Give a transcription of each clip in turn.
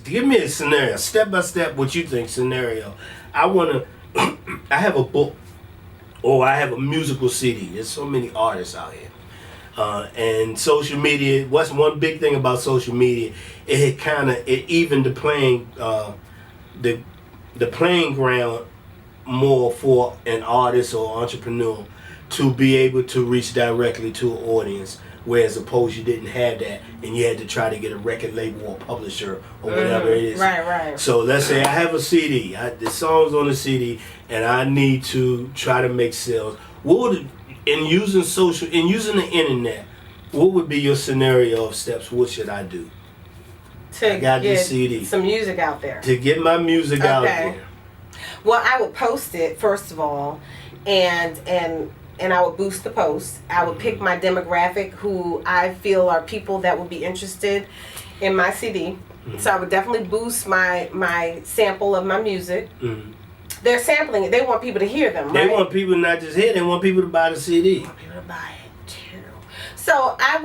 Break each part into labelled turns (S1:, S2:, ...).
S1: Give me a scenario, step by step, what you think scenario. I want to, I have a book, or I have a musical CD. There's so many artists out here. And social media, what's one big thing about social media, it evened the playing ground more for an artist or entrepreneur to be able to reach directly to an audience, whereas opposed you didn't have that and you had to try to get a record label or publisher or whatever it is.
S2: Right.
S1: So let's say I have a CD, the song's on the CD, and I need to try to make sales. In using the internet, what would be your scenario of steps? What should I do?
S2: To get some music out there.
S1: To get my music out there.
S2: Well, I would post it first of all, and I would boost the post. I would pick my demographic who I feel are people that would be interested in my CD. Mm-hmm. So I would definitely boost my sample of my music. Mm-hmm. They're sampling it. They want people to hear them, right?
S1: They want people to not just hear, they want people to buy the CD.
S2: They want people to buy it too. So I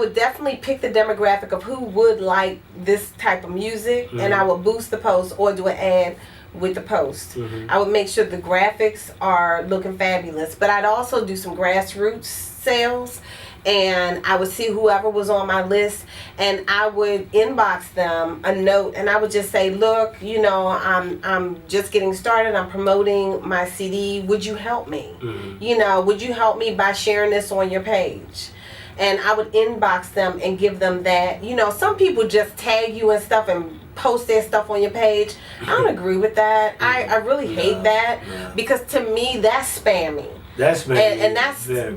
S2: would definitely pick the demographic of who would like this type of music, mm-hmm. and I would boost the post or do an ad with the post. Mm-hmm. I would make sure the graphics are looking fabulous, but I'd also do some grassroots sales, and I would see whoever was on my list, and I would inbox them a note, and I would just say, look, I'm just getting started, I'm promoting my CD, would you help me? Mm-hmm. Would you help me by sharing this on your page? And I would inbox them and give them that. Some people just tag you and stuff and post their stuff on your page. I don't agree with that. I really hate that, because to me that's spammy.
S1: That's
S2: and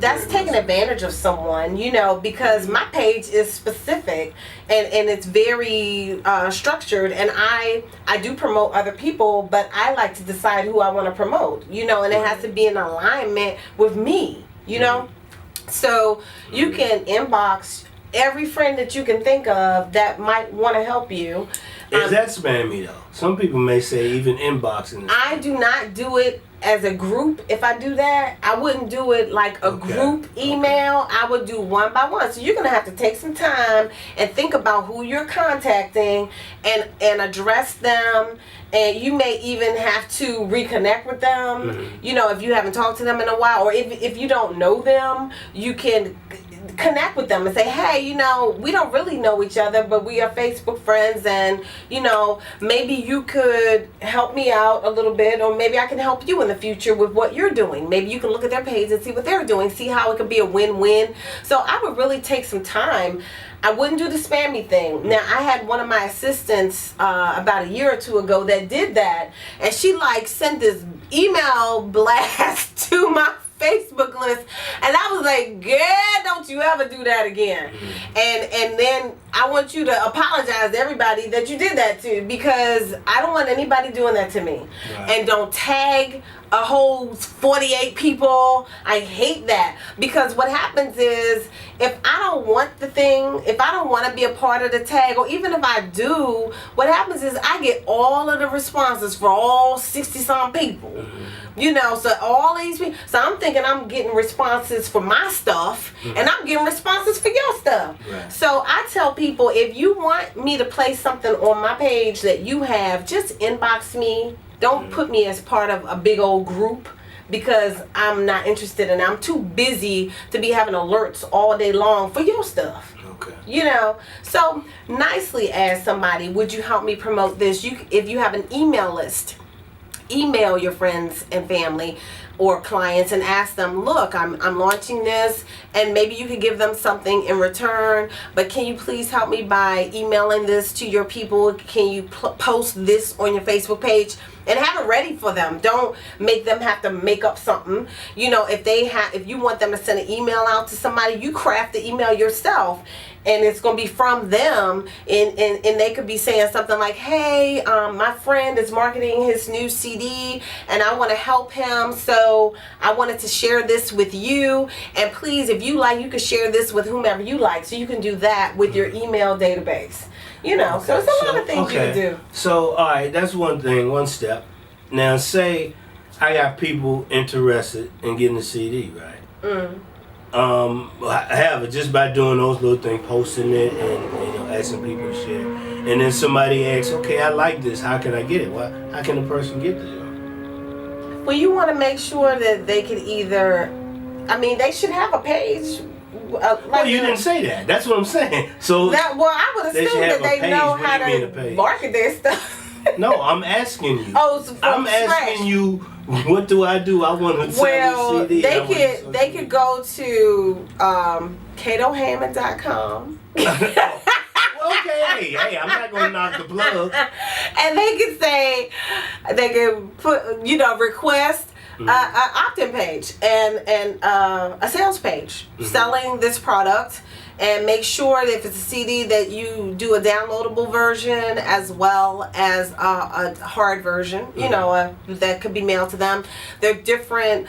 S2: that's taking advantage of someone, because my page is specific and it's very structured, and I do promote other people, but I like to decide who I want to promote, and it has to be in alignment with me, So you can inbox every friend that you can think of that might want to help you.
S1: Is that spammy though? Some people may say even inboxing.
S2: I do not do it as a group. If I do that, I wouldn't do it like a group email. I would do one by one. So you're going to have to take some time and think about who you're contacting and address them. And you may even have to reconnect with them, if you haven't talked to them in a while, or if you don't know them, you can connect with them and say, hey, we don't really know each other, but we are Facebook friends, and maybe you could help me out a little bit, or maybe I can help you in the future with what you're doing. Maybe you can look at their page and see what they're doing, see how it could be a win-win. So I would really take some time. I wouldn't do the spammy thing. Now, I had one of my assistants about a year or two ago that did that, and she sent this email blast to my Facebook list, and I was like, girl, don't you ever do that again. And then I want you to apologize to everybody that you did that to, because I don't want anybody doing that to me. Right. And don't tag a whole 48 people. I hate that, because what happens is, if I don't want the thing, if I don't want to be a part of the tag, or even if I do, what happens is I get all of the responses for all 60-some people. So all these people, so I'm thinking I'm getting responses for my stuff, and I'm getting responses for your stuff. Right. So I tell people, if you want me to play something on my page that you have, just inbox me. Don't put me as part of a big old group, because I'm not interested, and I'm too busy to be having alerts all day long for your stuff. Okay. So nicely ask somebody, would you help me promote this? If you have an email list, email your friends and family or clients and ask them, look, I'm launching this, and maybe you could give them something in return, but can you please help me by emailing this to your people? Can you post this on your Facebook page? And have it ready for them. Don't make them have to make up something. If you want them to send an email out to somebody, you craft the email yourself, and it's going to be from them, and they could be saying something like, hey, my friend is marketing his new CD, and I want to help him, so I wanted to share this with you, and please, if you like, you can share this with whomever you like. So you can do that with your email database. So there's a lot of things you can do.
S1: So, all right, that's one thing, one step. Now, say I got people interested in getting a CD, right? However, just by doing those little things, posting it and asking people to share, and then somebody asks, okay, I like this. How can I get it? Well, how can a person get this?
S2: Well, you want to make sure that they can either, I mean, they should have a page.
S1: Well, you didn't say that. That's what I'm saying. So
S2: I would assume that they know how to market their stuff.
S1: No, I'm asking you.
S2: I'm
S1: asking you, what do? I want to sell a CD.
S2: They could go to KatoHammond.com.
S1: Okay, hey, I'm not gonna knock the plug.
S2: And they can put, request an opt-in page and a sales page selling this product, and make sure that if it's a CD that you do a downloadable version as well as a hard version, that could be mailed to them. There are different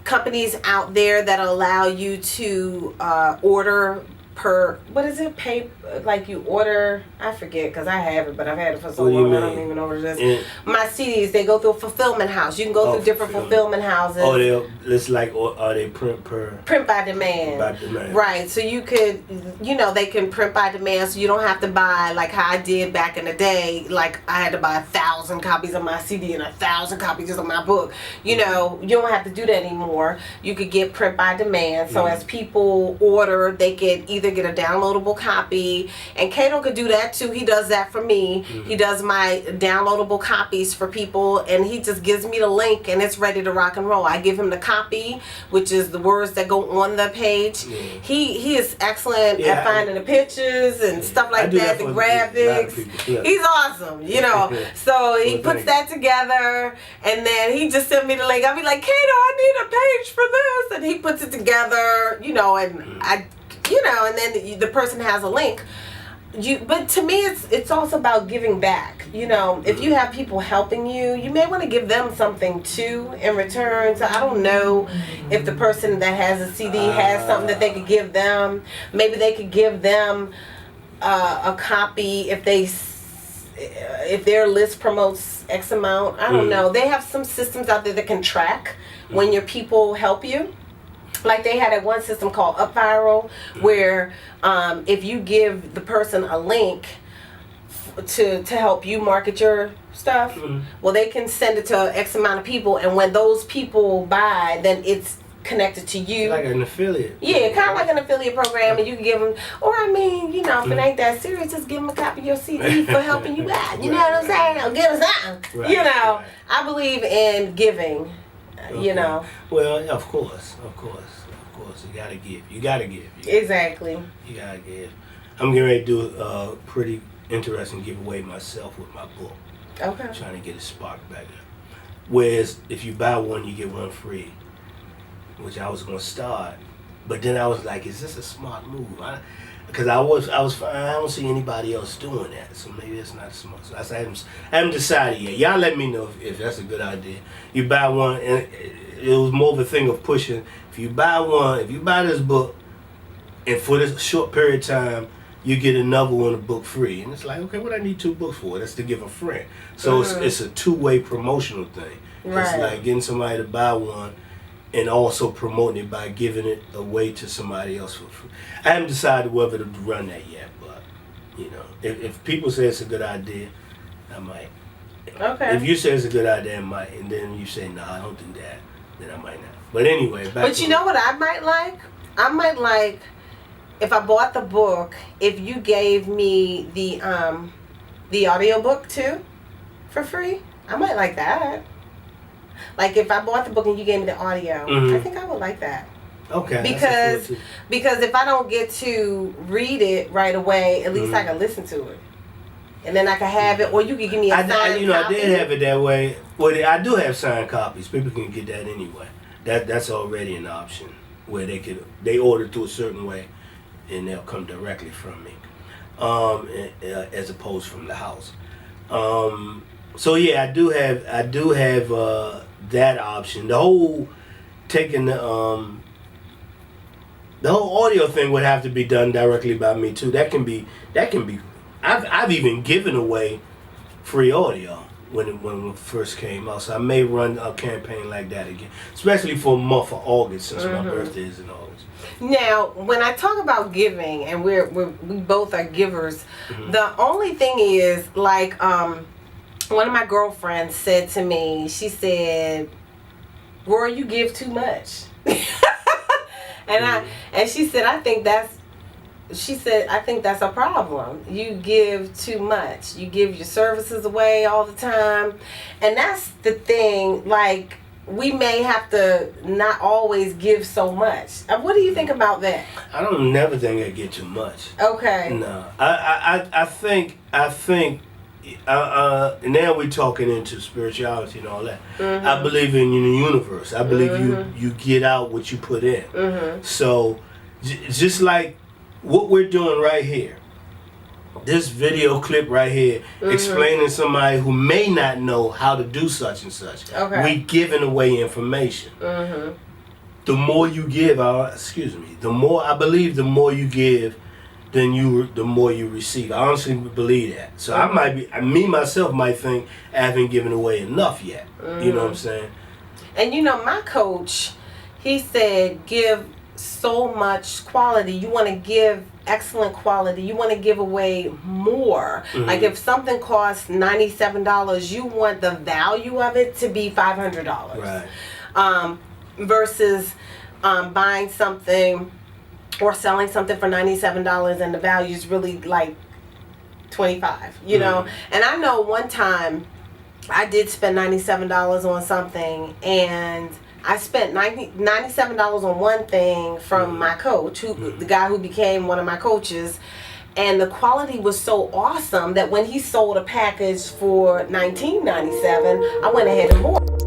S2: companies out there that allow you to order per, what is it, pay, like you order, I forget because I have it, but I've had it for so long I don't even know what it is. My CDs, they go through a fulfillment house. You can go through different fulfillment houses.
S1: It's like, are they print
S2: by demand?
S1: By demand.
S2: Right, so you could, they can print by demand, so you don't have to buy, like how I did back in the day, like I had to buy 1,000 copies of my CD and 1,000 copies of my book. You don't have to do that anymore. You could get print by demand, so as people order, they could either get a downloadable copy, and Kato could do that too. He does that for me. He does my downloadable copies for people, and he just gives me the link and it's ready to rock and roll. I give him the copy, which is the words that go on the page. He is excellent at finding the pictures and stuff like that, the graphics. He's awesome, So he puts that together, and then he just sent me the link. I'll be like, Kato, I need a page for this, and he puts it together, and then the person has a link. But to me, it's also about giving back. If you have people helping you, you may want to give them something too in return. So I don't know if the person that has a CD has something that they could give them. Maybe they could give them a copy if their list promotes X amount. I don't know. They have some systems out there that can track when your people help you. Like they had one system called UpViral, where if you give the person a link to help you market your stuff, well, they can send it to X amount of people, and when those people buy, then it's connected to you.
S1: Like an affiliate.
S2: Yeah, kind of like an affiliate program, and you can give them, or if it ain't that serious, just give them a copy of your CD for helping you out. You know what I'm saying? Or give them something. Right. I believe in giving.
S1: Well, of course, you gotta give.
S2: Exactly.
S1: You gotta give. I'm getting ready to do a pretty interesting giveaway myself with my book.
S2: Okay.
S1: I'm trying to get it sparked back up. Whereas if you buy one, you get one free, which I was gonna start, but then I was like, is this a smart move? Because I don't see anybody else doing that, so maybe it's not smart. So I haven't decided yet. Y'all let me know if that's a good idea. You buy one, and it was more of a thing of pushing. If you buy this book, and for this short period of time, you get another one, a book free. And it's like, okay, what I need 2 books for? That's to give a friend. So it's a two-way promotional thing.
S2: Right.
S1: It's like getting somebody to buy one, and also promoting it by giving it away to somebody else for free. I haven't decided whether to run that yet, but if people say it's a good idea, I might.
S2: Okay.
S1: If you say it's a good idea, I might, and then you say no, I don't do that, then I might not. But anyway,
S2: but you know what I might like? I might like if I bought the book, if you gave me the audio book too for free. I might like that. Like if I bought the book and you gave me the audio, I think I would like that.
S1: Okay.
S2: Because if I don't get to read it right away, at least I can listen to it, and then I can have it, or you can give me a signed copy.
S1: I did have it that way. Well, I do have signed copies. People can get that anyway. That's already an option where they order through a certain way, and they'll come directly from me, as opposed from the house. So yeah, I do have that option. The whole taking the whole audio thing would have to be done directly by me too. That can be. I've even given away free audio. when it first came out. So I may run a campaign like that again, especially for a month of August, since my birthday is in August.
S2: Now, when I talk about giving, and we both are givers, the only thing is, like, one of my girlfriends said to me, she said, "Rory, you give too much." and she said, I think that's a problem. You give too much. You give your services away all the time. And that's the thing, like, we may have to not always give so much. What do you think about that?
S1: I don't never think I get too much.
S2: Okay.
S1: No, I think now we're talking into spirituality and all that. I believe in the universe. I believe you get out what you put in. So just like what we're doing right here, this video clip right here, explaining somebody who may not know how to do such and such.
S2: Okay.
S1: We giving away information. The more you give, the more I believe, the more you give, the more you receive. I honestly believe that. So I might be, me myself might think I haven't given away enough yet. You know what I'm saying?
S2: And you know, my coach, he said, give so much quality. You want to give excellent quality. You want to give away more. Like if something costs $97, you want the value of it to be $500.
S1: Right.
S2: Versus buying something or selling something for $97 and the value is really like $25, you know. And I know one time I did spend $97 on something, and I spent $97 on one thing from my coach, the guy who became one of my coaches, and the quality was so awesome that when he sold a package for $19.97, I went ahead and bought it.